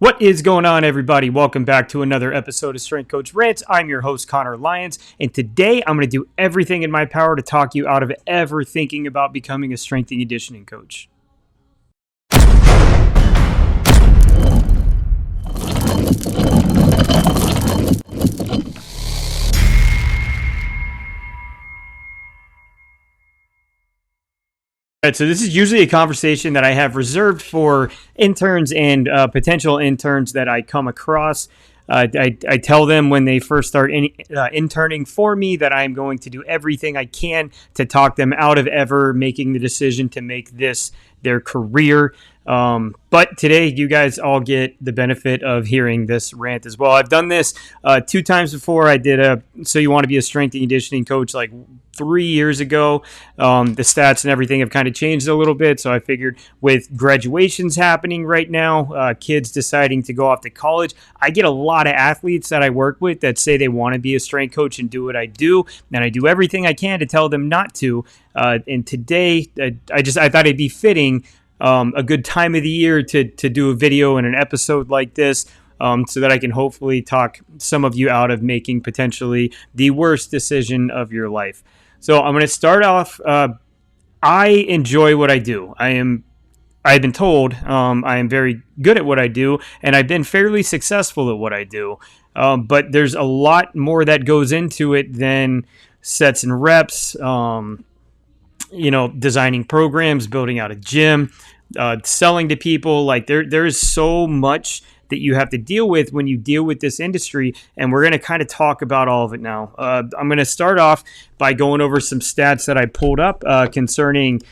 What is going on, everybody? Welcome back to another episode of Strength Coach Rants. I'm your host, Connor Lyons, and today I'm going to do everything in my power to talk you out of ever thinking about becoming a strength and conditioning coach. All right, so this is usually a conversation that I have reserved for interns and potential interns that I come across. I tell them when they first start interning for me that I'm going to do everything I can to talk them out of ever making the decision to make this their career. But today, you guys all get the benefit of hearing this rant as well. I've done this 2 times before. I did So You Want to Be a Strength and Conditioning Coach like 3 years ago. The stats and everything have kind of changed a little bit. So I figured with graduations happening right now, kids deciding to go off to college, I get a lot of athletes that I work with that say they want to be a strength coach and do what I do. And I do everything I can to tell them not to. And today, I thought it'd be fitting, a good time of the year to do a video and an episode like this, so that I can hopefully talk some of you out of making potentially the worst decision of your life. So I'm going to start off. I enjoy what I do. I've been told I am very good at what I do, and I've been fairly successful at what I do. But there's a lot more that goes into it than sets and reps. Designing programs, building out a gym, selling to people. Like there is so much that you have to deal with when you deal with this industry, and we're going to kind of talk about all of it now. I'm going to start off by going over some stats that I pulled up concerning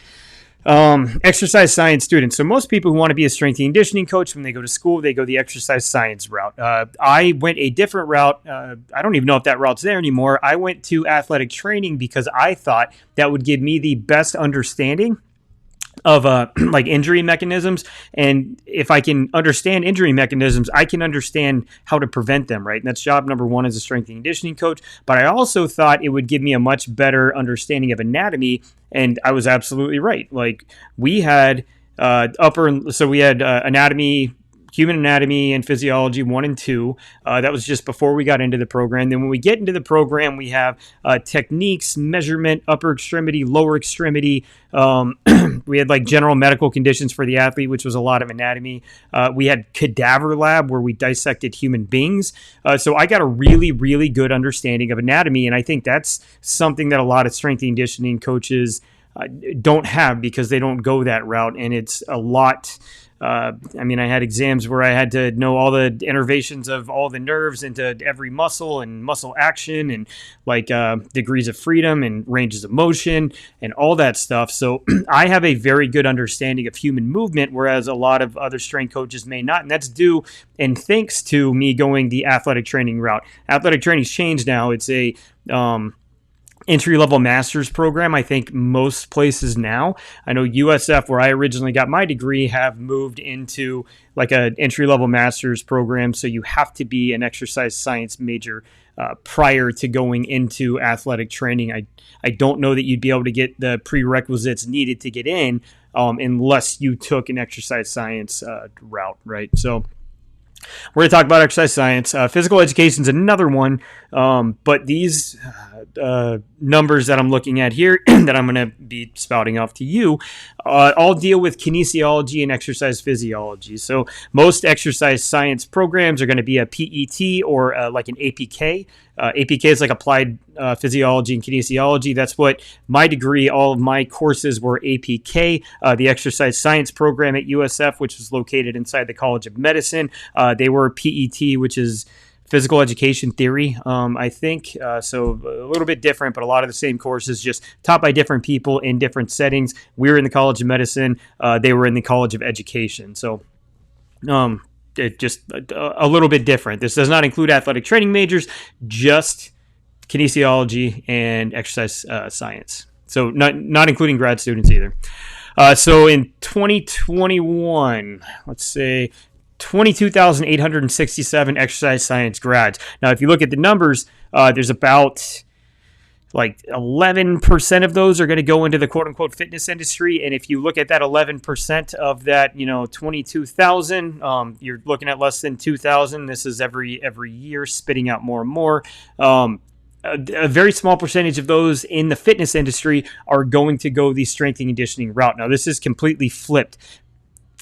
exercise science students. So most people who want to be a strength and conditioning coach, when they go to school, they go the exercise science route. I went a different route. I don't even know if that route's there anymore. I went to athletic training because I thought that would give me the best understanding of like injury mechanisms. And if I can understand injury mechanisms, I can understand how to prevent them, right? And that's job number one as a strength and conditioning coach. But I also thought it would give me a much better understanding of anatomy. And I was absolutely right. Like we had anatomy, human anatomy and physiology 1 and 2. That was just before we got into the program. Then when we get into the program, we have techniques, measurement, upper extremity, lower extremity. We had like general medical conditions for the athlete, which was a lot of anatomy. We had cadaver lab where we dissected human beings. So I got a really, really good understanding of anatomy. And I think that's something that a lot of strength and conditioning coaches don't have because they don't go that route. And it's a lot. I had exams where I had to know all the innervations of all the nerves into every muscle and muscle action and like degrees of freedom and ranges of motion and all that stuff. So I have a very good understanding of human movement, whereas a lot of other strength coaches may not. And that's due and thanks to me going the athletic training route. Athletic training's changed now. It's a entry-level master's program, I think most places now. I know USF, where I originally got my degree, have moved into like an entry-level master's program. So you have to be an exercise science major prior to going into athletic training. I don't know that you'd be able to get the prerequisites needed to get in unless you took an exercise science route, right? So we're going to talk about exercise science. Physical education is another one, but these numbers that I'm looking at here that I'm going to be spouting off to you all deal with kinesiology and exercise physiology. So most exercise science programs are going to be a PET or like an APK. APK is like applied physiology and kinesiology. That's what my degree, all of my courses were APK. The exercise science program at USF, which was located inside the College of Medicine, they were PET, which is physical education theory, I think. So a little bit different, but a lot of the same courses, just taught by different people in different settings. We were in the College of Medicine. They were in the College of Education. So it just a little bit different. This does not include athletic training majors, just kinesiology and exercise science. So not including grad students either. So in 2021, let's say 22,867 exercise science grads. Now, if you look at the numbers, there's about like 11% of those are going to go into the quote unquote fitness industry. And if you look at that 11% of that, 22,000, you're looking at less than 2,000. This is every year spitting out more and more. A very small percentage of those in the fitness industry are going to go the strength and conditioning route. Now, this is completely flipped.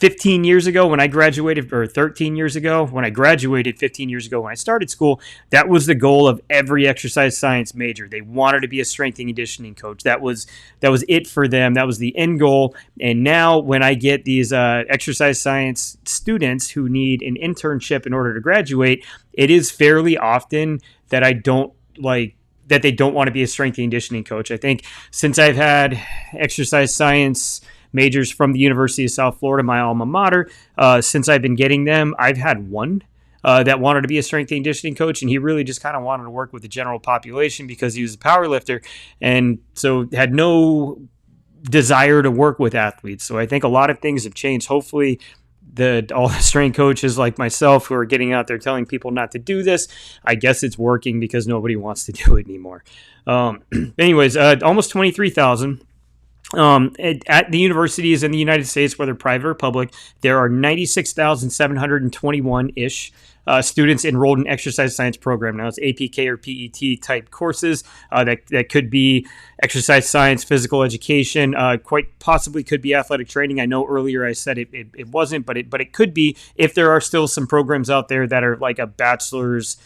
15 years ago when I graduated, or 13 years ago when I graduated, 15 years ago when I started school, that was the goal of every exercise science major. They wanted to be a strength and conditioning coach. That was it for them. That was the end goal. And now when I get these exercise science students who need an internship in order to graduate, it is fairly often that they don't want to be a strength and conditioning coach. I think since I've had exercise science majors from the University of South Florida, my alma mater, since I've been getting them, I've had one that wanted to be a strength and conditioning coach, and he really just kind of wanted to work with the general population because he was a power lifter, and so had no desire to work with athletes. So I think a lot of things have changed. Hopefully all the strength coaches like myself who are getting out there telling people not to do this, I guess it's working because nobody wants to do it anymore. Anyways, almost 23,000. At the universities in the United States, whether private or public, there are 96,721-ish students enrolled in exercise science program. Now, it's APK or PET type courses that could be exercise science, physical education, quite possibly could be athletic training. I know earlier I said it wasn't, but it could be if there are still some programs out there that are like a bachelor's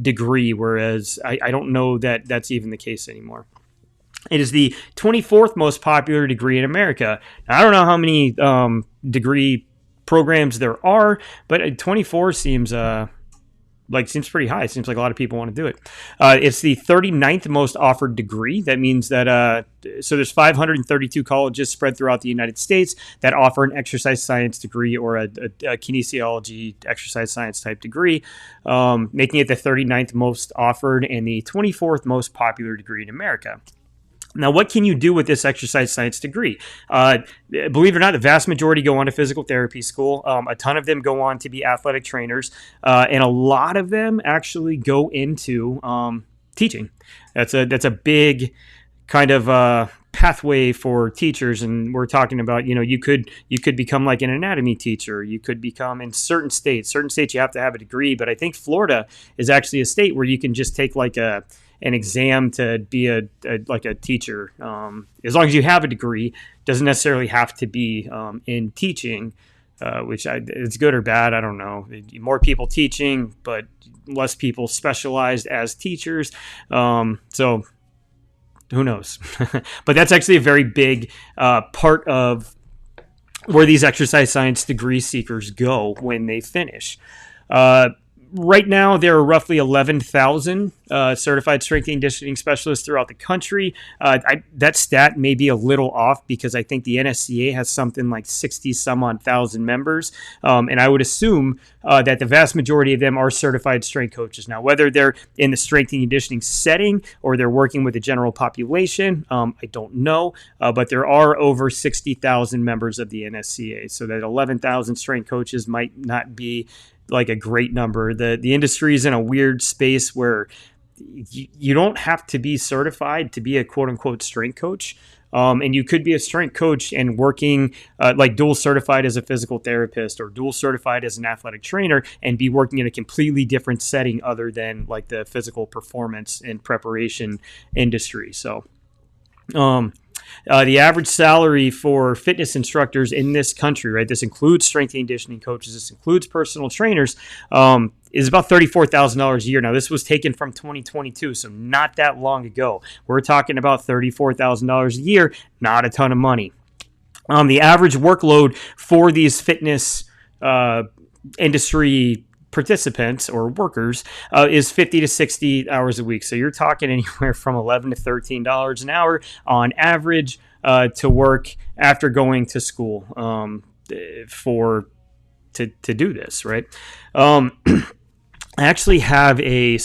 degree, whereas I don't know that that's even the case anymore. It is the 24th most popular degree in America. Now, I don't know how many degree programs there are, but 24 seems pretty high. It seems like a lot of people want to do it. It's the 39th most offered degree. That means that so there's 532 colleges spread throughout the United States that offer an exercise science degree or a kinesiology exercise science type degree, making it the 39th most offered and the 24th most popular degree in America. Now, what can you do with this exercise science degree? Believe it or not, the vast majority go on to physical therapy school. A ton of them go on to be athletic trainers, and a lot of them actually go into teaching. That's a big kind of pathway for teachers, and we're talking about you could become like an anatomy teacher. You could become in certain states you have to have a degree, but I think Florida is actually a state where you can just take like an exam to be a teacher. As long as you have a degree, doesn't necessarily have to be in teaching, which it's good or bad. I don't know. More people teaching, but less people specialized as teachers. So who knows? But that's actually a very big part of where these exercise science degree seekers go when they finish. Right now, there are roughly 11,000 certified strength and conditioning specialists throughout the country. That stat may be a little off because I think the NSCA has something like 60 some odd thousand members. And I would assume that the vast majority of them are certified strength coaches. Now, whether they're in the strength and conditioning setting or they're working with the general population, I don't know. But there are over 60,000 members of the NSCA. So that 11,000 strength coaches might not be like a great number. The industry is in a weird space where you don't have to be certified to be a quote unquote strength coach. And you could be a strength coach and working like dual certified as a physical therapist or dual certified as an athletic trainer and be working in a completely different setting other than like the physical performance and preparation industry. So, the average salary for fitness instructors in this country, right? This includes strength and conditioning coaches. This includes personal trainers, is about $34,000 a year. Now, this was taken from 2022, so not that long ago. We're talking about $34,000 a year, not a ton of money. The average workload for these fitness industry participants or workers is 50 to 60 hours a week. So you're talking anywhere from $11 to $13 an hour on average to work after going to school to do this, right? I actually have a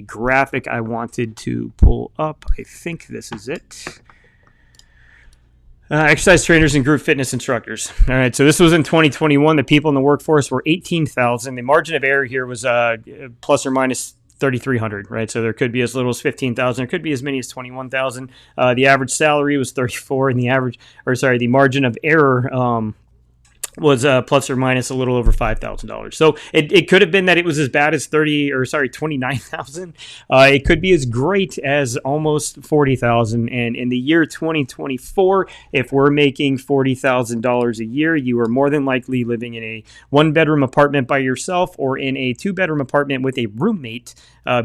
graphic I wanted to pull up. I think this is it. Exercise trainers and group fitness instructors. All right, so this was in 2021. The people in the workforce were 18,000. The margin of error here was plus or minus $3,300, right? So there could be as little as $15,000. There could be as many as $21,000. The average salary was 34, and the margin of error was plus or minus a little over $5,000. So it could have been that it was as bad as 29,000. It could be as great as almost 40,000. And in the year 2024, if we're making $40,000 a year, you are more than likely living in a 1-bedroom apartment by yourself or in a 2-bedroom apartment with a roommate,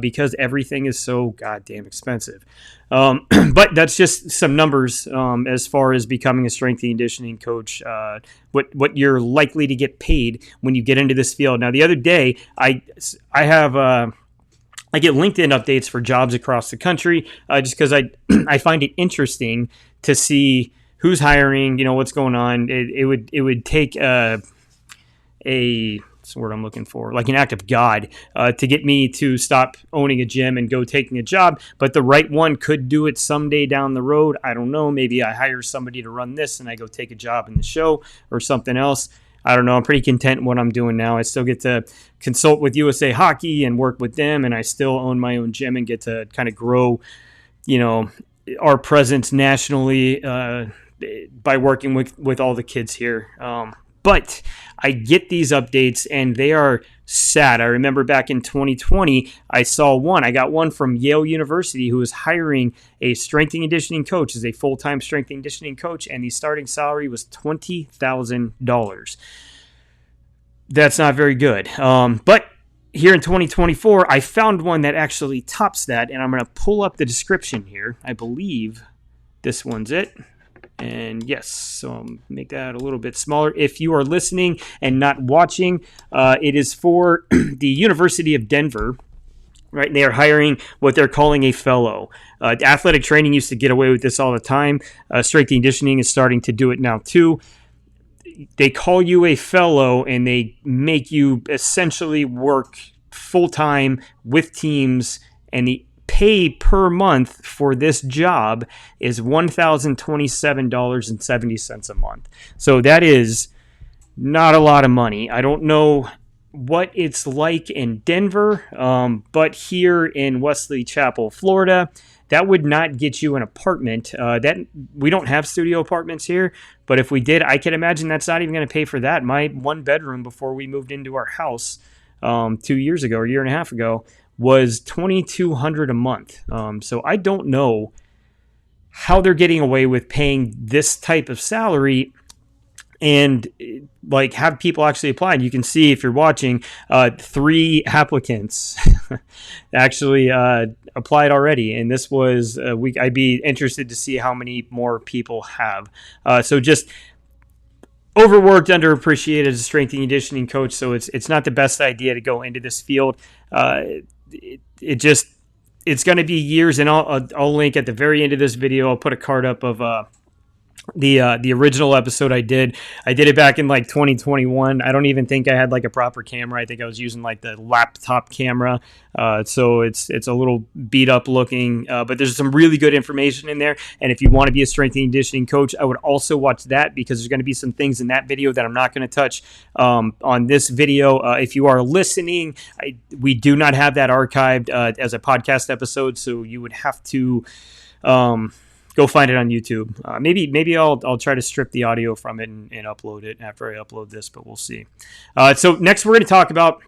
because everything is so goddamn expensive. But that's just some numbers as far as becoming a strength and conditioning coach, what you're likely to get paid when you get into this field. Now, the other day, I get LinkedIn updates for jobs across the country, just because I find it interesting to see who's hiring, what's going on. It would take that's the word I'm looking for, like an act of God, to get me to stop owning a gym and go taking a job. But the right one could do it someday down the road. I don't know. Maybe I hire somebody to run this and I go take a job in the show or something else. I don't know. I'm pretty content in what I'm doing now. I still get to consult with USA Hockey and work with them, and I still own my own gym and get to kind of grow, our presence nationally by working with all the kids here. But I get these updates, and they are sad. I remember back in 2020, I got one from Yale University who was hiring a strength and conditioning coach as a full-time strength and conditioning coach, and the starting salary was $20,000. That's not very good. But here in 2024, I found one that actually tops that, and I'm going to pull up the description here. I believe this one's it. And yes, so I'll make that a little bit smaller. If you are listening and not watching, it is for the University of Denver, right? And they are hiring what they're calling a fellow. Athletic training used to get away with this all the time. Strength and conditioning is starting to do it now too. They call you a fellow, and they make you essentially work full-time with teams, and the pay per month for this job is $1,027.70 a month. So that is not a lot of money. I don't know what it's like in Denver, but here in Wesley Chapel, Florida, that would not get you an apartment. That we don't have studio apartments here, but if we did, I can imagine that's not even going to pay for that. My 1-bedroom before we moved into our house 2 years ago, or a year and a half ago, was $2,200 a month. So I don't know how they're getting away with paying this type of salary and have people actually apply. And you can see, if you're watching, 3 applicants actually applied already. And this was a week. I'd be interested to see how many more people have. So just overworked, underappreciated as a strength and conditioning coach. So it's not the best idea to go into this field. It's going to be years, and I'll link at the very end of this video. I'll put a card up of the original episode I did. I did it back in 2021. I don't even think I had a proper camera. I think I was using the laptop camera. So it's a little beat up looking, but there's some really good information in there. And if you want to be a strength and conditioning coach, I would also watch that, because there's going to be some things in that video that I'm not going to touch on this video. If you are listening, we do not have that archived as a podcast episode, so you would have to go find it on YouTube. Maybe I'll try to strip the audio from it and upload it after I upload this, but we'll see. So next we're going to talk about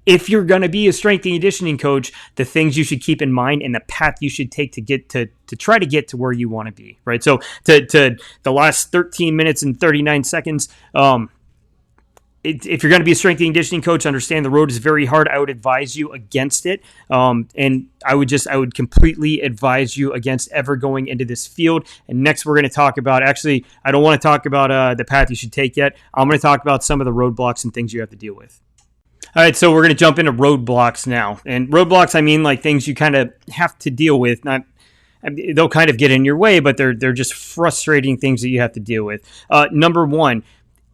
if you're going to be a strength and conditioning coach, the things you should keep in mind and the path you should take to get to try to get to where you want to be, right? So to the last 13 minutes and 39 seconds, if you're going to be a strength and conditioning coach, understand the road is very hard. I would advise you against it. And I would completely advise you against ever going into this field. And next we're going to talk about, actually, I don't want to talk about the path you should take yet. I'm going to talk about some of the roadblocks and things you have to deal with. All right, so we're going to jump into roadblocks now. And roadblocks, I mean things you kind of have to deal with. They'll kind of get in your way, but they're just frustrating things that you have to deal with. Number one,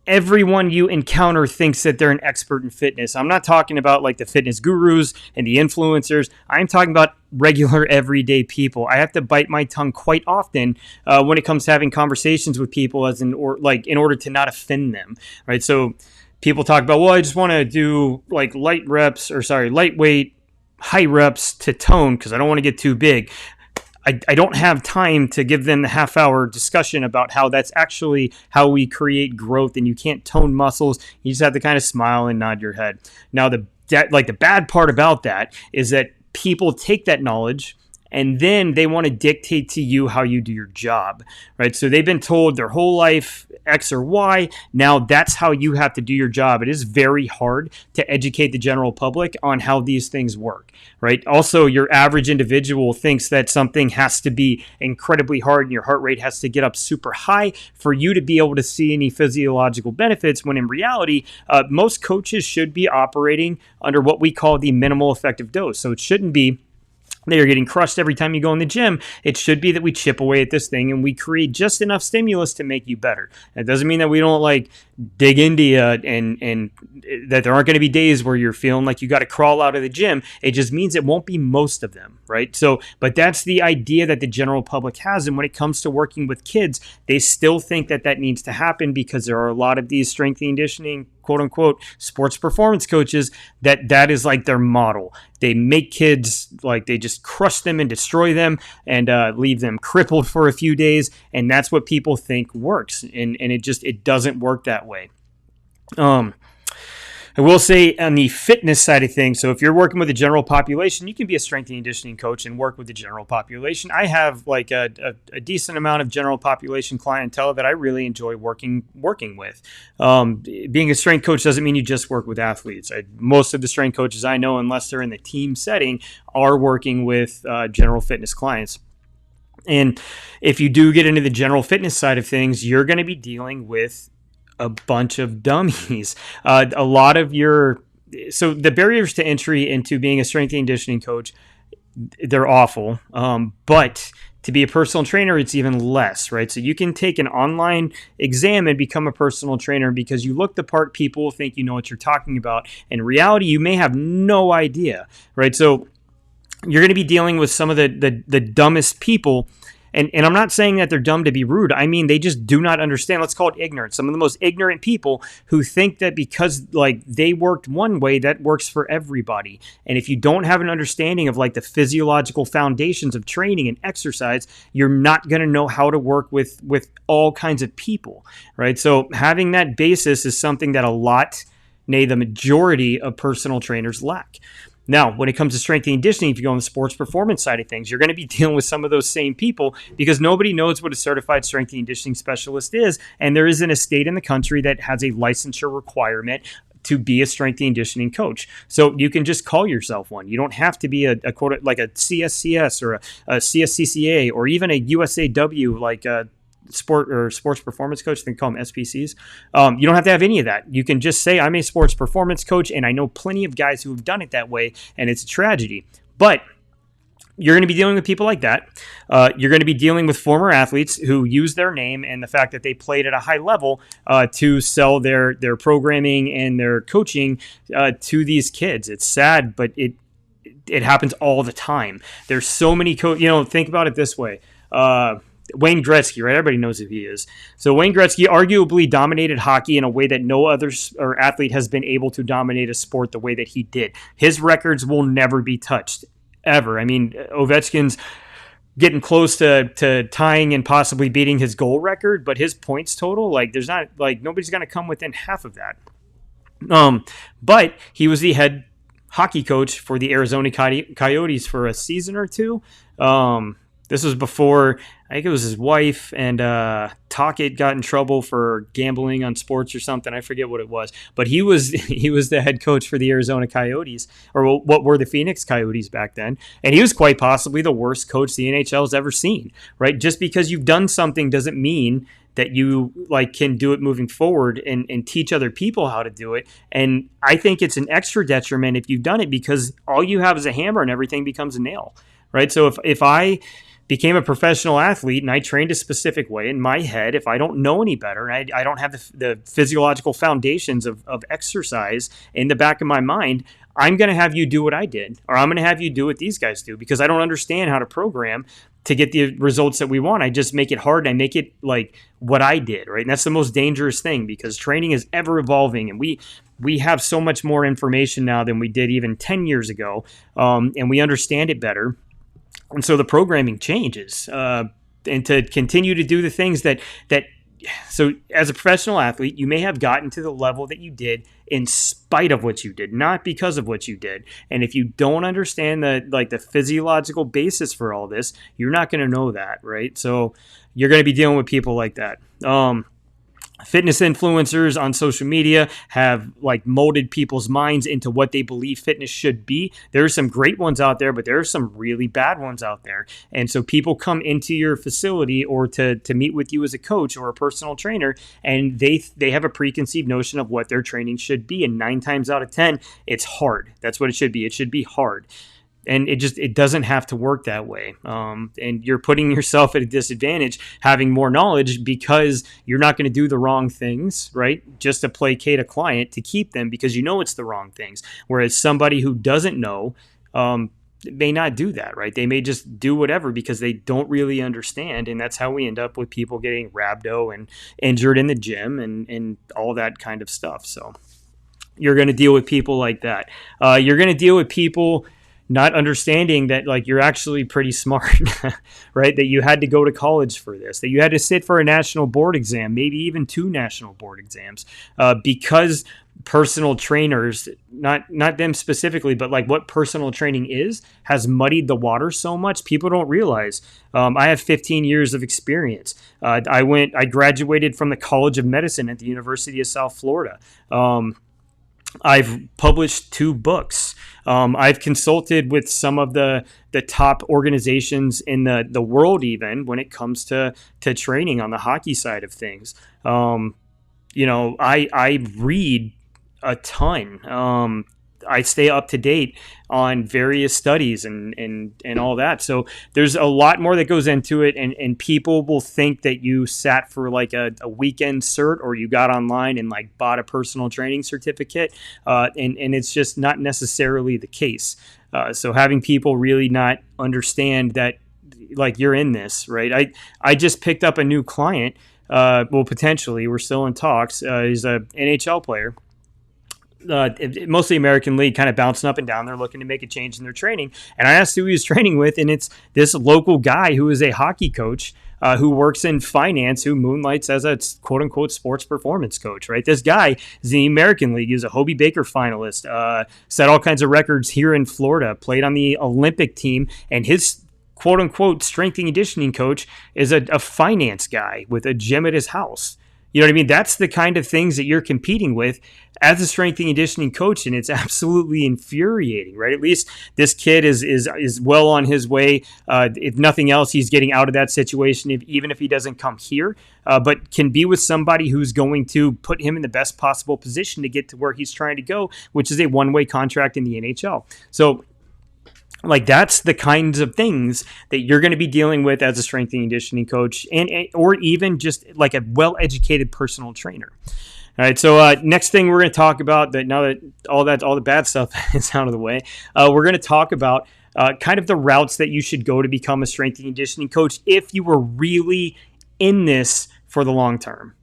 everyone you encounter thinks that they're an expert in fitness. I'm not talking about the fitness gurus and the influencers. I'm talking about regular everyday people. I have to bite my tongue quite often when it comes to having conversations with people in order to not offend them, right? So people talk about, well, I just want to do like lightweight, high reps to tone because I don't want to get too big. I don't have time to give them the half-hour discussion about how that's actually how we create growth, and you can't tone muscles. You just have to kind of smile and nod your head. Now, the bad part about that is that people take that knowledge and then they want to dictate to you how you do your job, right? So they've been told their whole life X or Y. Now that's how you have to do your job. It is very hard to educate the general public on how these things work, right? Also, your average individual thinks that something has to be incredibly hard and your heart rate has to get up super high for you to be able to see any physiological benefits, when in reality, most coaches should be operating under what we call the minimal effective dose. So it shouldn't be that you're getting crushed every time you go in the gym. It should be that we chip away at this thing and we create just enough stimulus to make you better. It doesn't mean that we don't like dig into you and that there aren't going to be days where you're feeling like you got to crawl out of the gym. It just means it won't be most of them, right? So, but that's the idea that the general public has. And when it comes to working with kids, they still think that that needs to happen because there are a lot of these strength and conditioning, quote unquote, sports performance coaches that is like their model. They make kids like they just crush them and destroy them and leave them crippled for a few days. And that's what people think works. And it doesn't work that way. I will say on the fitness side of things, so if you're working with the general population, you can be a strength and conditioning coach and work with the general population. I have like a decent amount of general population clientele that I really enjoy working with. Being a strength coach doesn't mean you just work with athletes. Most of the strength coaches I know, unless they're in the team setting, are working with general fitness clients. And if you do get into the general fitness side of things, you're going to be dealing with a bunch of dummies. So the barriers to entry into being a strength and conditioning coach, they're awful. But to be a personal trainer, it's even less, right? So you can take an online exam and become a personal trainer because you look the part. People will think you know what you're talking about. In reality, you may have no idea, right? So you're going to be dealing with some of the dumbest people. And I'm not saying that they're dumb to be rude. I mean, they just do not understand. Let's call it ignorance. Some of the most ignorant people who think that because like they worked one way, that works for everybody. And if you don't have an understanding of like the physiological foundations of training and exercise, you're not going to know how to work with all kinds of people, right? So having that basis is something that the majority of personal trainers lack. Now, when it comes to strength and conditioning, if you go on the sports performance side of things, you're going to be dealing with some of those same people because nobody knows what a certified strength and conditioning specialist is. And there isn't a state in the country that has a licensure requirement to be a strength and conditioning coach. So you can just call yourself one. You don't have to be a quote like a CSCS or a CSCCA or even a USAW like a sports performance coach. They call them SPCs. You don't have to have any of that. You can just say, I'm a sports performance coach, and I know plenty of guys who have done it that way, and it's a tragedy. But you're going to be dealing with people like that. You're going to be dealing with former athletes who use their name and the fact that they played at a high level to sell their programming and their coaching to these kids. It's sad, but it happens all the time. There's so many think about it this way. Wayne Gretzky, right? Everybody knows who he is. So Wayne Gretzky arguably dominated hockey in a way that no other athlete has been able to dominate a sport the way that he did. His records will never be touched, ever. I mean, Ovechkin's getting close to tying and possibly beating his goal record, but his points total, nobody's going to come within half of that. But he was the head hockey coach for the Arizona Coyotes for a season or two. This was before, I think it was his wife and Tocchet got in trouble for gambling on sports or something. I forget what it was. But he was the head coach for the Arizona Coyotes, or what were the Phoenix Coyotes back then. And he was quite possibly the worst coach the NHL's ever seen, right? Just because you've done something doesn't mean that you can do it moving forward and teach other people how to do it. And I think it's an extra detriment if you've done it because all you have is a hammer and everything becomes a nail, right? So if I became a professional athlete and I trained a specific way in my head, if I don't know any better, and I don't have the physiological foundations of exercise in the back of my mind, I'm going to have you do what I did, or I'm going to have you do what these guys do because I don't understand how to program to get the results that we want. I just make it hard. And I make it like what I did, right? And that's the most dangerous thing, because training is ever evolving, and we have so much more information now than we did even 10 years ago, and we understand it better. And so the programming changes, and to continue to do the things that so as a professional athlete, you may have gotten to the level that you did in spite of what you did, not because of what you did. And if you don't understand the physiological basis for all this, you're not going to know that, right? So you're going to be dealing with people like that. Fitness influencers on social media have like molded people's minds into what they believe fitness should be. There are some great ones out there, but there are some really bad ones out there. And so people come into your facility or to meet with you as a coach or a personal trainer, and they have a preconceived notion of what their training should be. And 9 times out of 10, it's hard. That's what it should be. It should be hard. And it doesn't have to work that way. And you're putting yourself at a disadvantage having more knowledge, because you're not going to do the wrong things, right? Just to placate a client to keep them, because you know it's the wrong things. Whereas somebody who doesn't know may not do that, right? They may just do whatever because they don't really understand. And that's how we end up with people getting rhabdo and injured in the gym and all that kind of stuff. So you're going to deal with people like that. You're going to deal with people not understanding that like you're actually pretty smart, right? That you had to go to college for this, that you had to sit for a national board exam, maybe even 2 national board exams, because personal trainers, not them specifically, but like what personal training is, has muddied the water so much. People don't realize. I have 15 years of experience. I graduated from the College of Medicine at the University of South Florida. I've published 2 books. I've consulted with some of the top organizations in the world, even when it comes to training on the hockey side of things. I read a ton. I stay up to date on various studies and all that. So there's a lot more that goes into it, and people will think that you sat for like a weekend cert, or you got online and like bought a personal training certificate, and it's just not necessarily the case. So having people really not understand that like you're in this, right? I just picked up a new client, potentially, we're still in talks. He's an NHL player. Mostly American League, kind of bouncing up and down. They're looking to make a change in their training. And I asked who he was training with, and it's this local guy who is a hockey coach who works in finance, who moonlights as a quote-unquote sports performance coach, right? This guy is in the American League. He was a Hobie Baker finalist, set all kinds of records here in Florida, played on the Olympic team, and his quote-unquote strength and conditioning coach is a finance guy with a gym at his house. You know what I mean? That's the kind of things that you're competing with as a strength and conditioning coach, and it's absolutely infuriating, right? At least this kid is well on his way. If nothing else, he's getting out of that situation, even if he doesn't come here, but can be with somebody who's going to put him in the best possible position to get to where he's trying to go, which is a one-way contract in the NHL. So like that's the kinds of things that you're going to be dealing with as a strength and conditioning coach, or even just like a well-educated personal trainer. All right, so next thing we're going to talk about, that now that all the bad stuff is out of the way, we're going to talk about kind of the routes that you should go to become a strength and conditioning coach if you were really in this for the long term.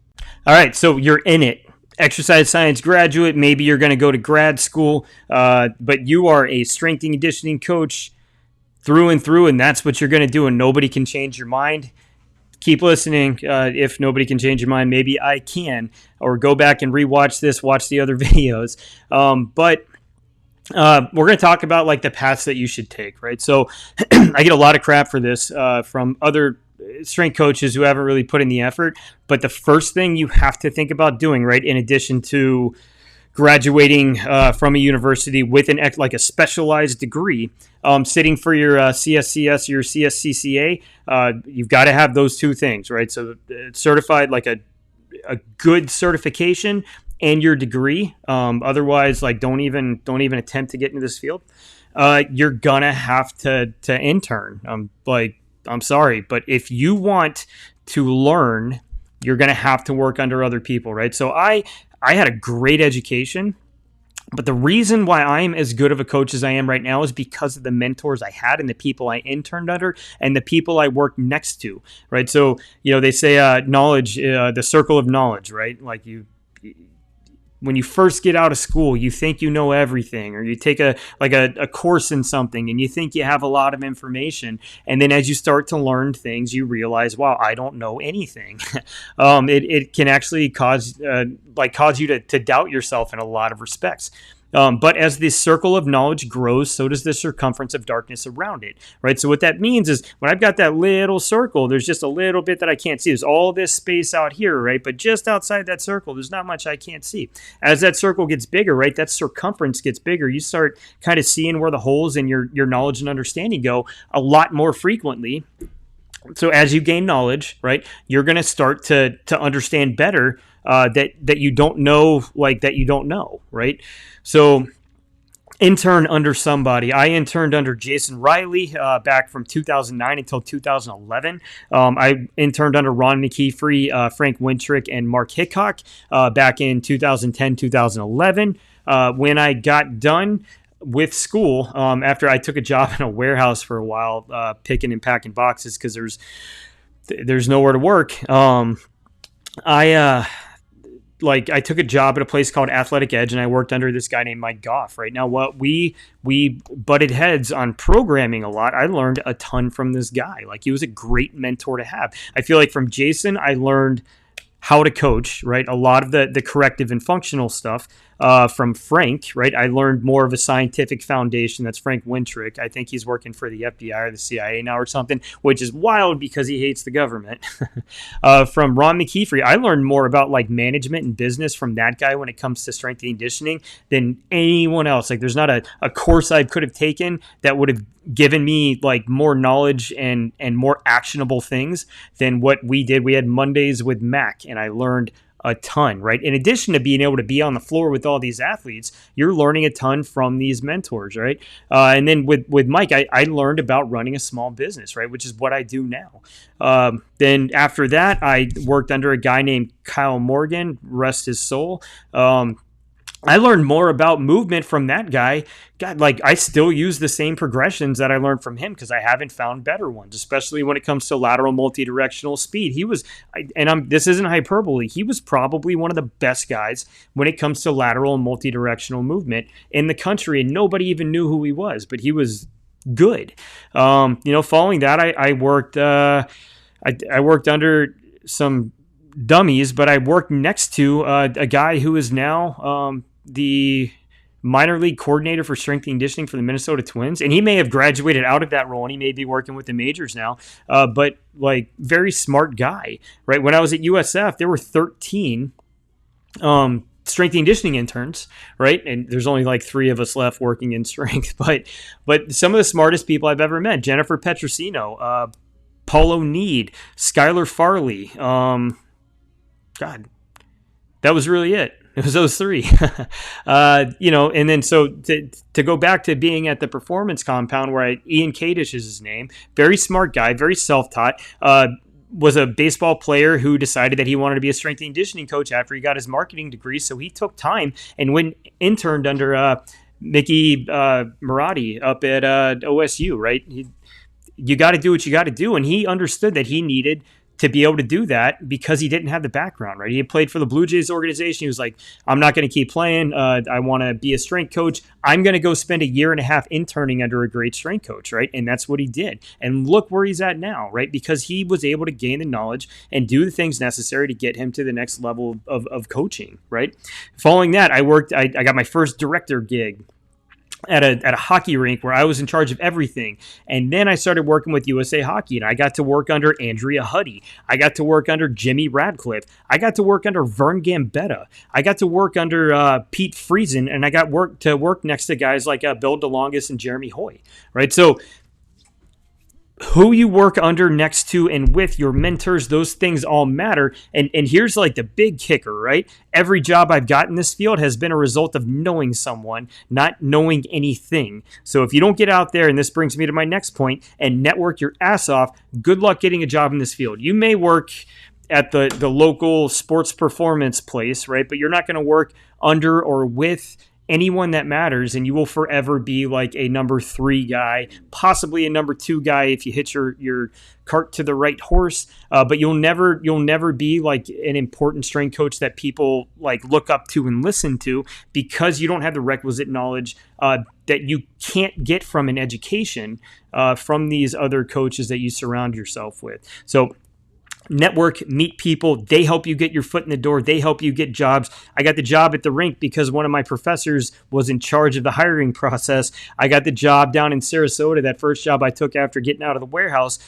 All right, so you're in it. Exercise science graduate, maybe you're going to go to grad school, but you are a strength and conditioning coach through and through, and that's what you're going to do, and nobody can change your mind. Keep listening. If nobody can change your mind, maybe I can, or go back and rewatch this, watch the other videos. But we're going to talk about like the paths that you should take, right? So I get a lot of crap for this from other strength coaches who haven't really put in the effort. But the first thing you have to think about doing, right, in addition to graduating from a university with a specialized degree, sitting for your CSCS, your CSCCA, you've got to have those 2 things, right? So certified, like a good certification and your degree. Otherwise, like don't even attempt to get into this field. You're gonna have to intern. I'm sorry, but if you want to learn, you're going to have to work under other people, right? So I had a great education, But the reason why I'm as good of a coach as I am right now is because of the mentors I had and the people I interned under and the people I worked next to, right? So, they say knowledge, the circle of knowledge, right? Like when you first get out of school, you think you know everything, or you take a course in something and you think you have a lot of information. And then as you start to learn things, you realize, wow, I don't know anything. It can actually cause you to doubt yourself in a lot of respects. But as this circle of knowledge grows, so does the circumference of darkness around it, right? So what that means is when I've got that little circle, there's just a little bit that I can't see. There's all this space out here, right? But just outside that circle, there's not much I can't see. As that circle gets bigger, right, that circumference gets bigger, you start kind of seeing where the holes in your knowledge and understanding go a lot more frequently. So as you gain knowledge, right, you're going to start to understand better that you don't know, that you don't know, right? So intern under somebody. I interned under Jason Riley back from 2009 until 2011. I interned under Ron McKeefrey, Frank Wintrick, and Mark Hickok back in 2010, 2011. When I got done with school, after I took a job in a warehouse for a while, picking and packing boxes because there's nowhere to work. I took a job at a place called Athletic Edge, and I worked under this guy named Mike Goff. Right now, what we butted heads on programming a lot. I learned a ton from this guy. He was a great mentor to have. I feel like from Jason, I learned how to coach, right? A lot of the corrective and functional stuff. From Frank, right? I learned more of a scientific foundation. That's Frank Wintrick. I think he's working for the FBI or the CIA now or something, which is wild because he hates the government. From Ron McKeefrey, I learned more about management and business from that guy when it comes to strength and conditioning than anyone else. There's not a course I could have taken that would have given me more knowledge and more actionable things than what we did. We had Mondays with Mac, and I learned a ton, right? In addition to being able to be on the floor with all these athletes, you're learning a ton from these mentors, right? And then with Mike, I learned about running a small business, right? Which is what I do now. Then after that, I worked under a guy named Kyle Morgan, rest his soul. I learned more about movement from that guy. God, I still use the same progressions that I learned from him because I haven't found better ones, especially when it comes to lateral multidirectional speed. This isn't hyperbole, he was probably one of the best guys when it comes to lateral and multidirectional movement in the country, and nobody even knew who he was, but he was good. Following that, I worked under some dummies, but I worked next to a guy who is now the minor league coordinator for strength and conditioning for the Minnesota Twins. And he may have graduated out of that role and he may be working with the majors now. But very smart guy, right? When I was at USF, there were 13 strength and conditioning interns, right? And there's only 3 of us left working in strength, but some of the smartest people I've ever met: Jennifer Petrosino, Paulo Need, Skylar Farley. God, that was really it. It was those 3, and then so to go back to being at the performance compound where Ian Kadish is his name, very smart guy, very self-taught, was a baseball player who decided that he wanted to be a strength and conditioning coach after he got his marketing degree. So he took time and interned under Mickey Marotti up at OSU, right? You got to do what you got to do. And he understood that he needed to be able to do that because he didn't have the background, right? He had played for the Blue Jays organization. He was like, I'm not going to keep playing. I want to be a strength coach. I'm going to go spend a year and a half interning under a great strength coach, right? And that's what he did. And look where he's at now, right? Because he was able to gain the knowledge and do the things necessary to get him to the next level of coaching, right? Following that, I got my first director gig at a hockey rink where I was in charge of everything. And then I started working with USA Hockey, and I got to work under Andrea Huddy. I got to work under Jimmy Radcliffe. I got to work under Vern Gambetta. I got to work under Pete Friesen, and I got to work next to guys like Bill DeLongis and Jeremy Hoy, right? So who you work under, next to, and with your mentors, those things all matter. And here's the big kicker, right? Every job I've got in this field has been a result of knowing someone, not knowing anything. So if you don't get out there, and this brings me to my next point, and network your ass off, good luck getting a job in this field. You may work at the local sports performance place, right? But you're not going to work under or with anyone that matters, and you will forever be like a number 3 guy, possibly a number 2 guy if you hit your cart to the right horse. But you'll never be like an important strength coach that people like look up to and listen to, because you don't have the requisite knowledge that you can't get from an education from these other coaches that you surround yourself with. So network, meet people. They help you get your foot in the door. They help you get jobs. I got the job at the rink because one of my professors was in charge of the hiring process. I got the job down in Sarasota, that first job I took after getting out of the warehouse,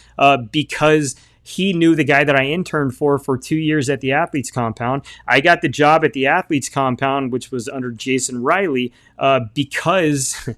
because he knew the guy that I interned for 2 years at the athletes compound. I got the job at the athletes compound, which was under Jason Riley, because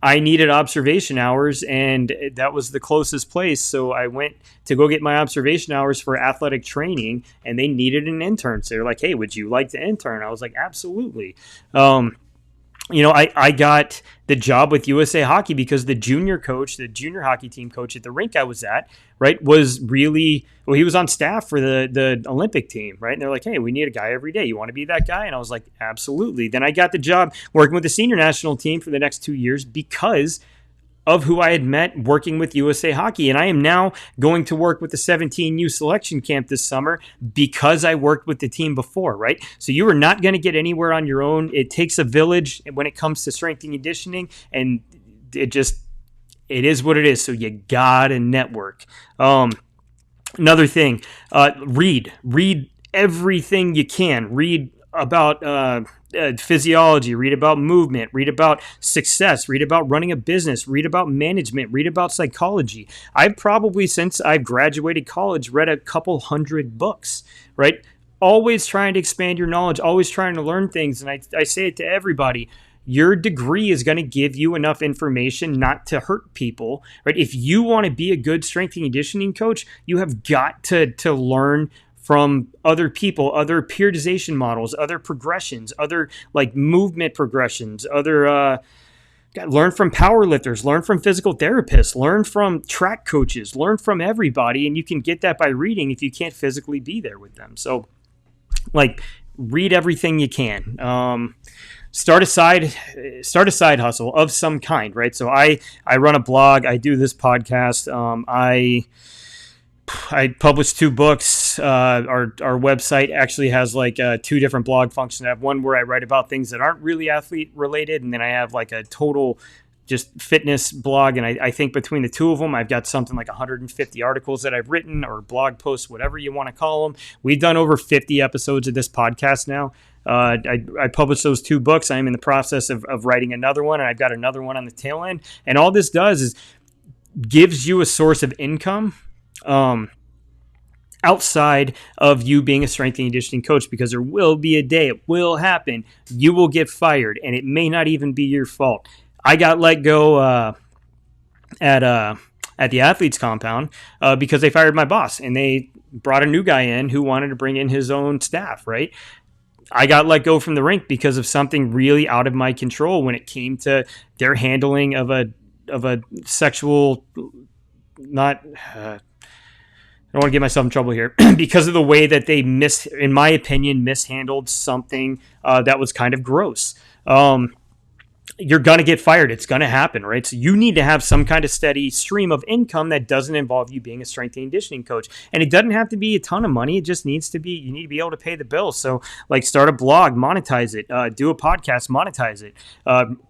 I needed observation hours, and that was the closest place. So I went to go get my observation hours for athletic training, and they needed an intern. So they're like, hey, would you like to intern? I was like, absolutely. I got the job with USA Hockey because the junior hockey team coach at the rink I was at, right, was really, well, he was on staff for the Olympic team, right? And they're like, hey, we need a guy every day. You want to be that guy? And I was like, absolutely. Then I got the job working with the senior national team for the next 2 years because of who I had met working with USA Hockey. And I am now going to work with the 17U selection camp this summer because I worked with the team before, right? So you are not going to get anywhere on your own. It takes a village when it comes to strength and conditioning, and it is what it is. So you gotta network. Another thing, read everything you can. Read about physiology, read about movement, read about success, read about running a business, read about management, read about psychology. I've probably, since I've graduated college, read a couple hundred books, right? Always trying to expand your knowledge, always trying to learn things. And I say it to everybody. Your degree is going to give you enough information not to hurt people, right? If you want to be a good strength and conditioning coach, you have got to learn from other people, other periodization models, other progressions, other like movement progressions, learn from power lifters, learn from physical therapists, learn from track coaches, learn from everybody. And you can get that by reading if you can't physically be there with them. So like read everything you can. Start a side hustle of some kind, right? So I run a blog, I do this podcast. I published 2 books. Our website actually has like 2 different blog functions. I have one where I write about things that aren't really athlete related, and then I have like a total just fitness blog. And I think between the 2 of them, I've got something like 150 articles that I've written, or blog posts, whatever you want to call them. We've done over 50 episodes of this podcast now. I published those 2 books. I'm in the process of writing another one, and I've got another one on the tail end. And all this does is gives you a source of income outside of you being a strength and conditioning coach, because there will be a day, it will happen, you will get fired, and it may not even be your fault. I got let go at the athletes compound because they fired my boss, and they brought a new guy in who wanted to bring in his own staff, right? I got let go from the rink because of something really out of my control when it came to their handling of a sexual, I don't want to get myself in trouble here, because of the way that they in my opinion, mishandled something that was kind of gross. You're going to get fired. It's going to happen, right? So you need to have some kind of steady stream of income that doesn't involve you being a strength and conditioning coach. And it doesn't have to be a ton of money. It just needs to be, you need to be able to pay the bills. So like start a blog, monetize it, do a podcast, monetize it,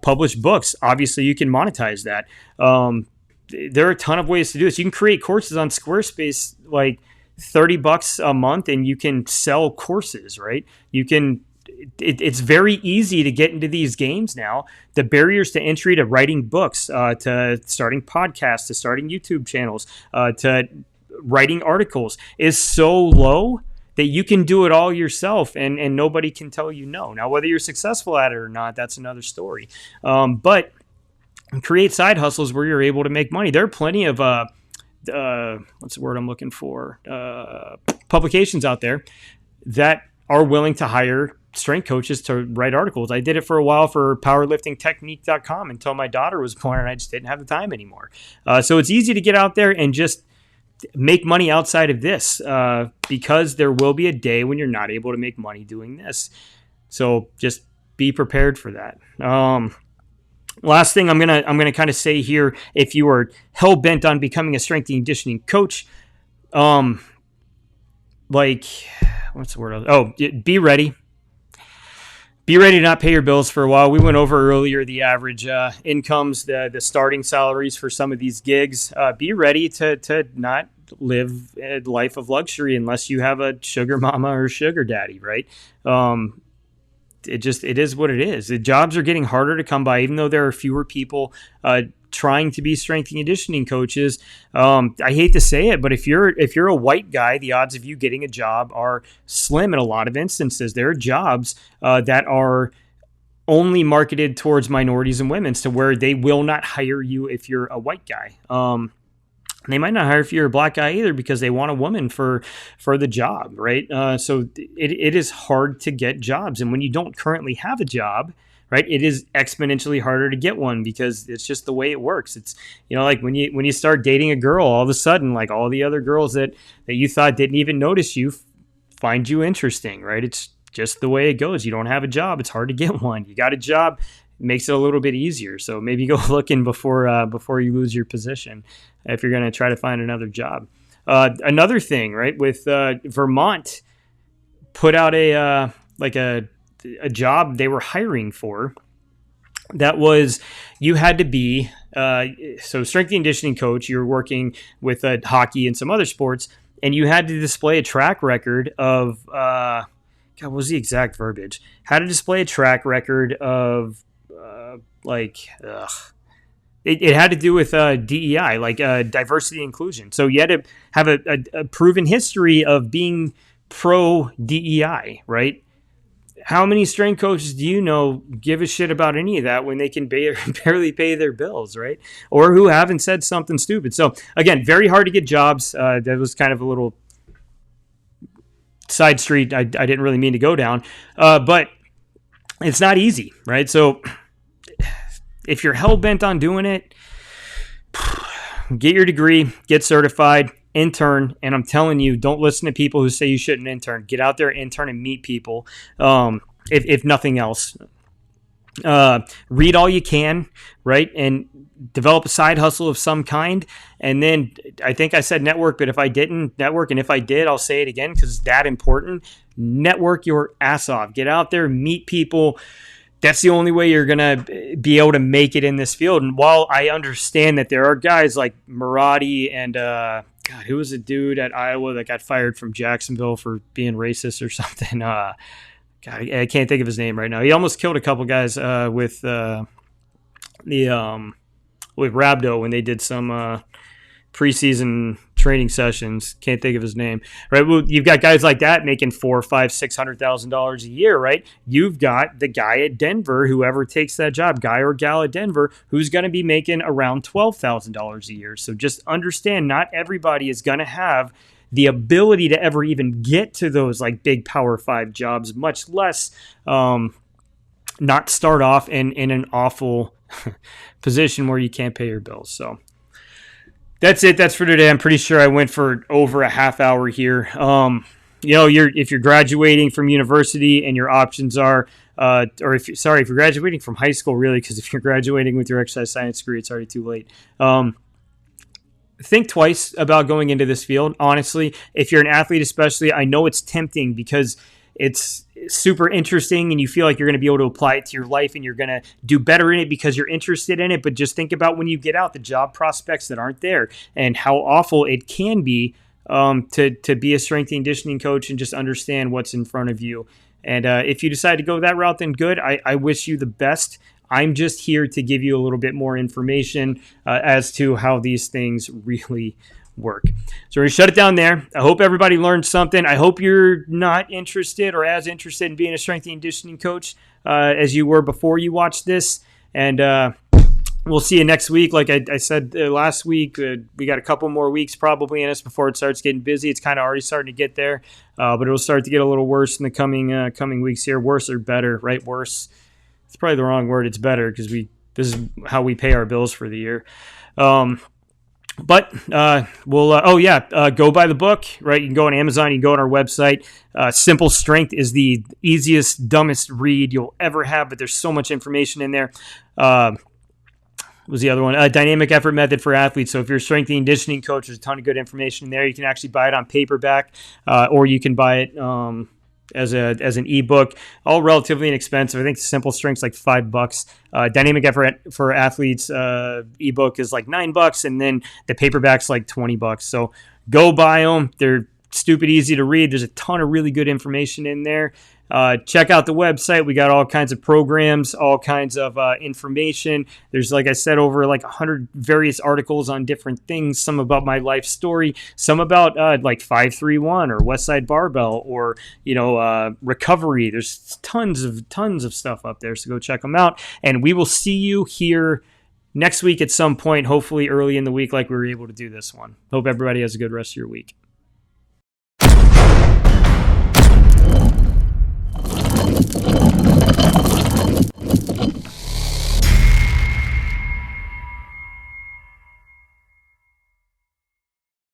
publish books. Obviously you can monetize that. There are a ton of ways to do this. You can create courses on Squarespace, like $30 a month, and you can sell courses, right? You can, it's very easy to get into these games now. The barriers to entry to writing books, to starting podcasts, to starting YouTube channels, to writing articles is so low that you can do it all yourself, and nobody can tell you no. Now, whether you're successful at it or not, that's another story. But create side hustles where you're able to make money. There are plenty of what's the word I'm looking for? Publications out there that are willing to hire strength coaches to write articles. I did it for a while for powerliftingtechnique.com until my daughter was born, and I just didn't have the time anymore. So it's easy to get out there and just make money outside of this, because there will be a day when you're not able to make money doing this. So just be prepared for that. Last thing I'm gonna kind of say here: if you are hell bent on becoming a strength and conditioning coach, like what's the word? Oh, be ready. Be ready to not pay your bills for a while. We went over earlier the average incomes, the starting salaries for some of these gigs. Be ready to not live a life of luxury unless you have a sugar mama or sugar daddy, right? It is what it is. The jobs are getting harder to come by, even though there are fewer people trying to be strength and conditioning coaches. I hate to say it, but if you're a white guy, the odds of you getting a job are slim in a lot of instances. There are jobs that are only marketed towards minorities and women, to where they will not hire you if you're a white guy. They might not hire if you're a black guy either, because they want a woman for the job, right? So it is hard to get jobs. And when you don't currently have a job, right, it is exponentially harder to get one, because it's just the way it works. It's, like when you start dating a girl, all of a sudden, like all the other girls that you thought didn't even notice you find you interesting, right? It's just the way it goes. You don't have a job, it's hard to get one. You got a job, it makes it a little bit easier. So maybe go looking before you lose your position, if you're going to try to find another job. Another thing, right, with Vermont put out a job they were hiring for, that was, you had to be so strength and conditioning coach. You're working with hockey and some other sports, and you had to display a track record of God, what was the exact verbiage? Had to display a track record of It had to do with DEI, like diversity and inclusion. So you had to have a proven history of being pro DEI, right? How many strength coaches do you know give a shit about any of that when they can barely pay their bills, right? Or who haven't said something stupid. So again, very hard to get jobs. That was kind of a little side street I didn't really mean to go down, but it's not easy, right? So if you're hell-bent on doing it, get your degree, get certified, intern, and I'm telling you, don't listen to people who say you shouldn't intern. Get out there, intern, and meet people, if nothing else. Read all you can, right? And develop a side hustle of some kind. And then I think I said network, but if I didn't, network. And if I did, I'll say it again, because it's that important. Network your ass off. Get out there, meet people. That's the only way you're going to be able to make it in this field. And while I understand that there are guys like Maradi and, God, who was a dude at Iowa that got fired from Jacksonville for being racist or something? God, I can't think of his name right now. He almost killed a couple guys with Rabdo when they did some preseason training sessions. Can't think of his name, right? Well, you've got guys like that making $400,000, $500,000, $600,000 a year, right? You've got the guy at Denver, whoever takes that job, guy or gal at Denver, who's going to be making around $12,000 a year. So just understand, not everybody is going to have the ability to ever even get to those like big Power 5 jobs, much less not start off in an awful position where you can't pay your bills. So that's it. That's for today. I'm pretty sure I went for over a half hour here. If you're graduating from university and your options are, if you're graduating from high school, really, because if you're graduating with your exercise science degree, it's already too late. Think twice about going into this field. Honestly, if you're an athlete, especially, I know it's tempting because it's super interesting and you feel like you're going to be able to apply it to your life and you're going to do better in it because you're interested in it. But just think about when you get out, the job prospects that aren't there and how awful it can be to be a strength and conditioning coach and just understand what's in front of you. And if you decide to go that route, then good. I wish you the best. I'm just here to give you a little bit more information as to how these things really work. So we're going to shut it down there. I hope everybody learned something. I hope you're not interested or as interested in being a strength and conditioning coach as you were before you watched this. And we'll see you next week. Like I said last week, we got a couple more weeks probably in us before it starts getting busy. It's kind of already starting to get there, but it'll start to get a little worse in the coming weeks here. Worse or better, right? Worse. It's probably the wrong word. It's better because this is how we pay our bills for the year. But go buy the book, right? You can go on Amazon, you can go on our website. Simple Strength is the easiest, dumbest read you'll ever have, but there's so much information in there. Was the other one, Dynamic Effort Method for Athletes. So if you're a strength and conditioning coach, there's a ton of good information in there. You can actually buy it on paperback, or you can buy it as an ebook, all relatively inexpensive. I think Simple Strength's like $5. Dynamic Effort for Athletes ebook is like $9, and then the paperback's like $20. So go buy them. They're stupid easy to read. There's a ton of really good information in there. Check out the website. We got all kinds of programs, all kinds of information. There's, like I said, over like 100 various articles on different things. Some about my life story, some about like 531 or Westside Barbell, or recovery. There's tons of stuff up there. So go check them out. And we will see you here next week at some point, hopefully early in the week, like we were able to do this one. Hope everybody has a good rest of your week.